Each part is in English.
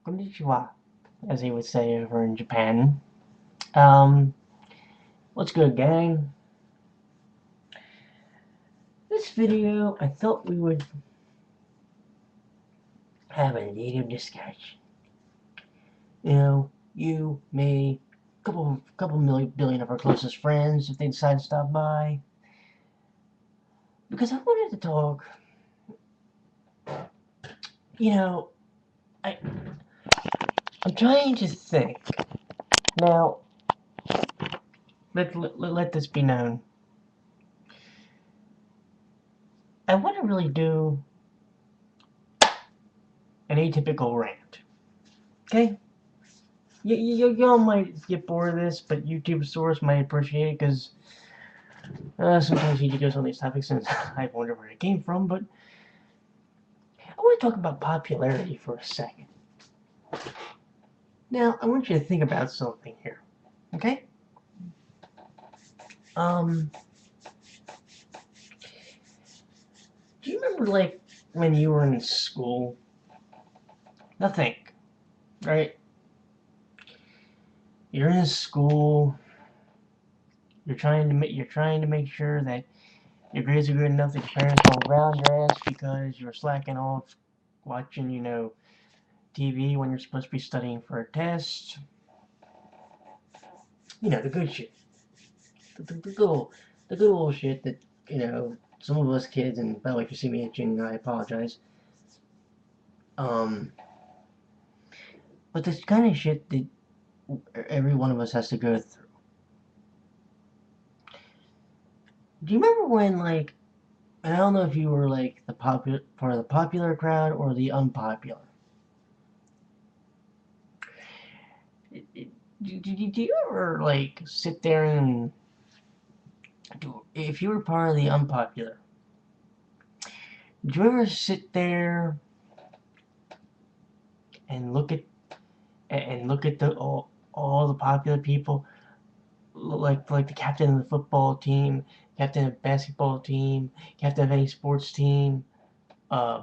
Konnichiwa, as they would say over in Japan. Um, what's good, gang? This video, I thought we would have a native discussion. You know, you, me, couple million billion of our closest friends, if they decide to stop by, because I wanted to talk. You know, I I'm trying to think now. Let this be known. I want to really do an atypical rant. Okay? Y'all might get bored of this, but YouTube source might appreciate it because sometimes YouTube goes on these topics and I wonder where it came from. But I want to talk about popularity for a second. Now, I want you to think about something here, okay? Do you remember like when you were in school? Now think, right? You're in school. You're trying to make sure that your grades are good enough that your parents won't round your ass because you're slacking off watching, TV when you're supposed to be studying for a test. You know, the good shit. The good old shit that, some of us kids, and by the way, if you see me itching, I apologize. Um, but this kind of shit that every one of us has to go through. Do you remember when, like, and I don't know if you were, like, the popular part of the popular crowd or the unpopular. Do you ever, like, sit there and if you were part of the unpopular, did you ever sit there and look at the all the popular people, like the captain of the football team, captain of the basketball team, captain of any sports team, uh,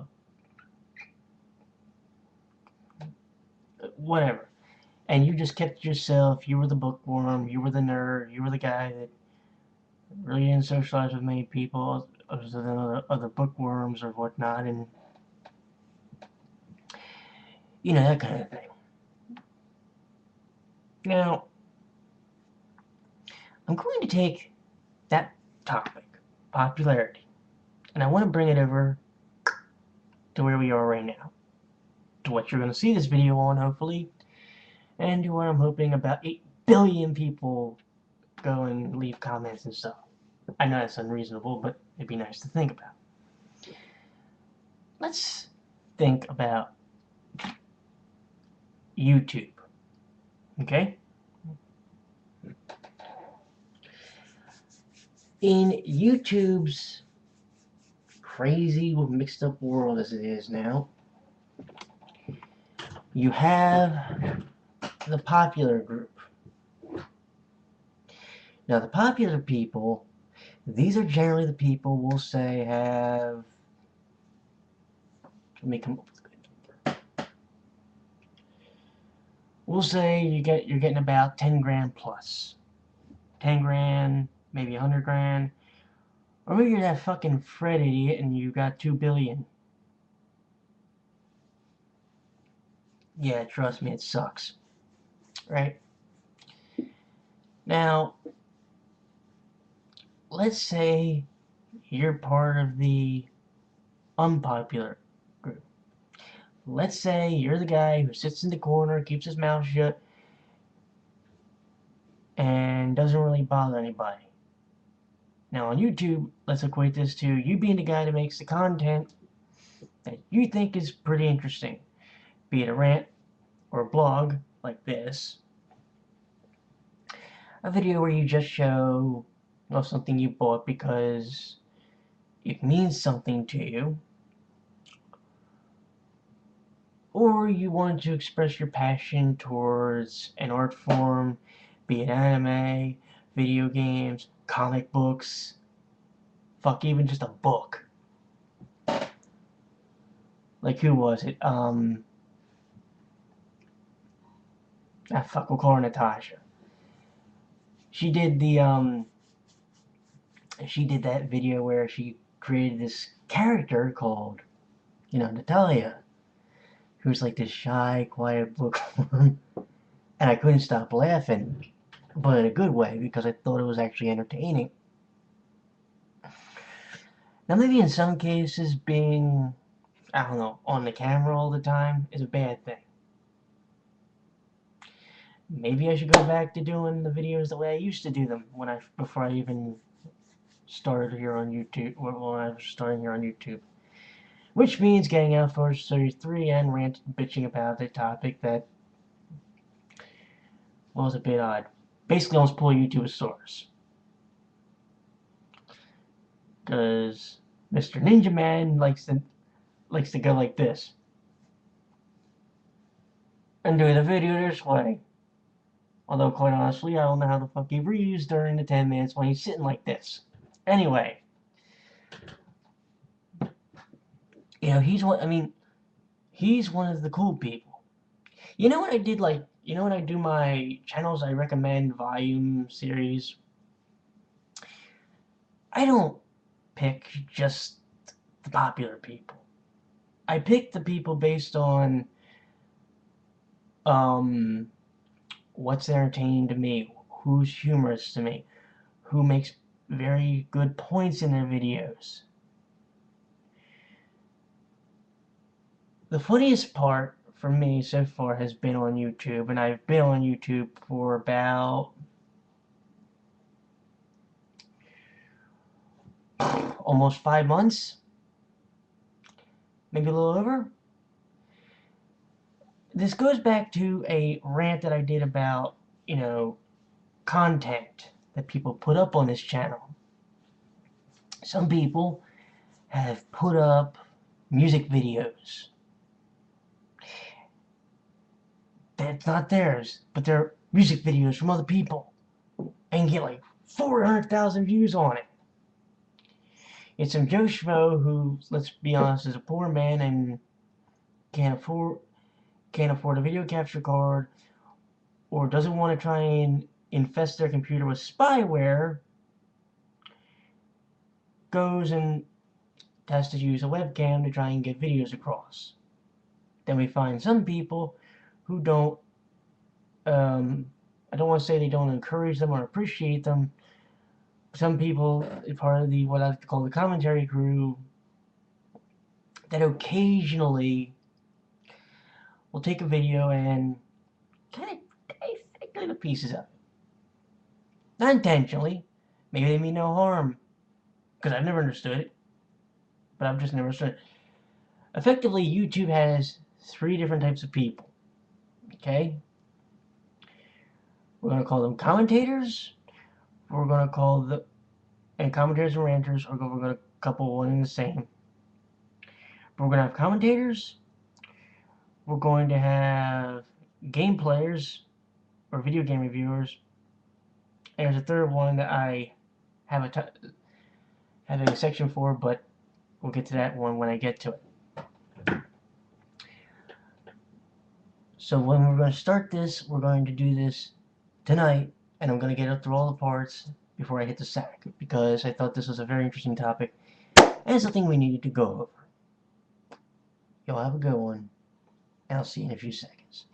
whatever, and you just kept yourself. You were the bookworm. You were the nerd. You were the guy that really didn't socialize with many people other than other bookworms or whatnot, and that kind of thing. Now, I'm going to take that topic, popularity, and I want to bring it over to where we are right now, to what you're going to see this video on, hopefully, and to what I'm hoping about 8 billion people go and leave comments and stuff. I know that's unreasonable, but it'd be nice to think about. Let's think about YouTube, okay? In YouTube's crazy, mixed up world as it is now, you have the popular group. Now, the popular people, these are generally the people we'll say have, let me come up with a good number. We'll say you're getting about 10 grand plus. 10 grand, maybe 100 grand. Or maybe you're that fucking Fred idiot and you got 2 billion. Yeah, trust me, it sucks. Right? Now, let's say you're part of the unpopular group. Let's say you're the guy who sits in the corner, keeps his mouth shut, and doesn't really bother anybody. Now on YouTube, let's equate this to you being the guy that makes the content that you think is pretty interesting. Be it a rant or a blog like this. A video where you just show something you bought because it means something to you. Or you want to express your passion towards an art form, be it anime, video games, comic books, fuck, even just a book. Like, who was it? Ah, fuck, we'll call her Natasha. She did that video where she created this character called, Natalia, who's like this shy, quiet bookworm, and I couldn't stop laughing, but in a good way, because I thought it was actually entertaining. Now, maybe in some cases, being, I don't know, on the camera all the time is a bad thing. Maybe I should go back to doing the videos the way I used to do them before I even started here on YouTube, when I was starting here on YouTube. Which means getting out Force 33 and ranting and bitching about the topic that was a bit odd. Basically, almost pull YouTube a source. Because Mr. Ninja Man likes to go like this. And do the video this way. Although, quite honestly, I don't know how the fuck he breathes during the 10 minutes when he's sitting like this. Anyway. He's one of the cool people. You know what I did, when I do my channels I recommend volume series? I don't pick just the popular people. I pick the people based on what's entertaining to me, who's humorous to me, who makes very good points in their videos. The funniest part for me so far has been on YouTube, and I've been on YouTube for about almost 5 months, maybe a little over. This goes back to a rant that I did about, content that people put up on this channel. Some people have put up music videos that's not theirs, but they're music videos from other people, and get like 400,000 views on it. It's some Joe Schmo who, let's be honest, is a poor man and can't afford a video capture card, or doesn't want to try and infest their computer with spyware, goes and has to use a webcam to try and get videos across. Then we find some people who don't, I don't want to say they don't encourage them or appreciate them. Some people, part of what I like to call the commentary crew, that occasionally will take a video and kind of dissect the pieces of it. Not intentionally. Maybe they mean no harm, because I've never understood it. But I've just never understood it. Effectively, YouTube has 3 different types of people. Okay? We're going to call them commentators. We're going to call and commentators and ranters, or we're going to couple one and the same. We're going to have commentators. We're going to have game players, or video game reviewers. And there's a third one that I have a section for, but we'll get to that one when I get to it. So when we're going to start this, we're going to do this tonight, and I'm going to get up through all the parts before I hit the sack, because I thought this was a very interesting topic, and something we needed to go over. You'll have a good one, and I'll see you in a few seconds.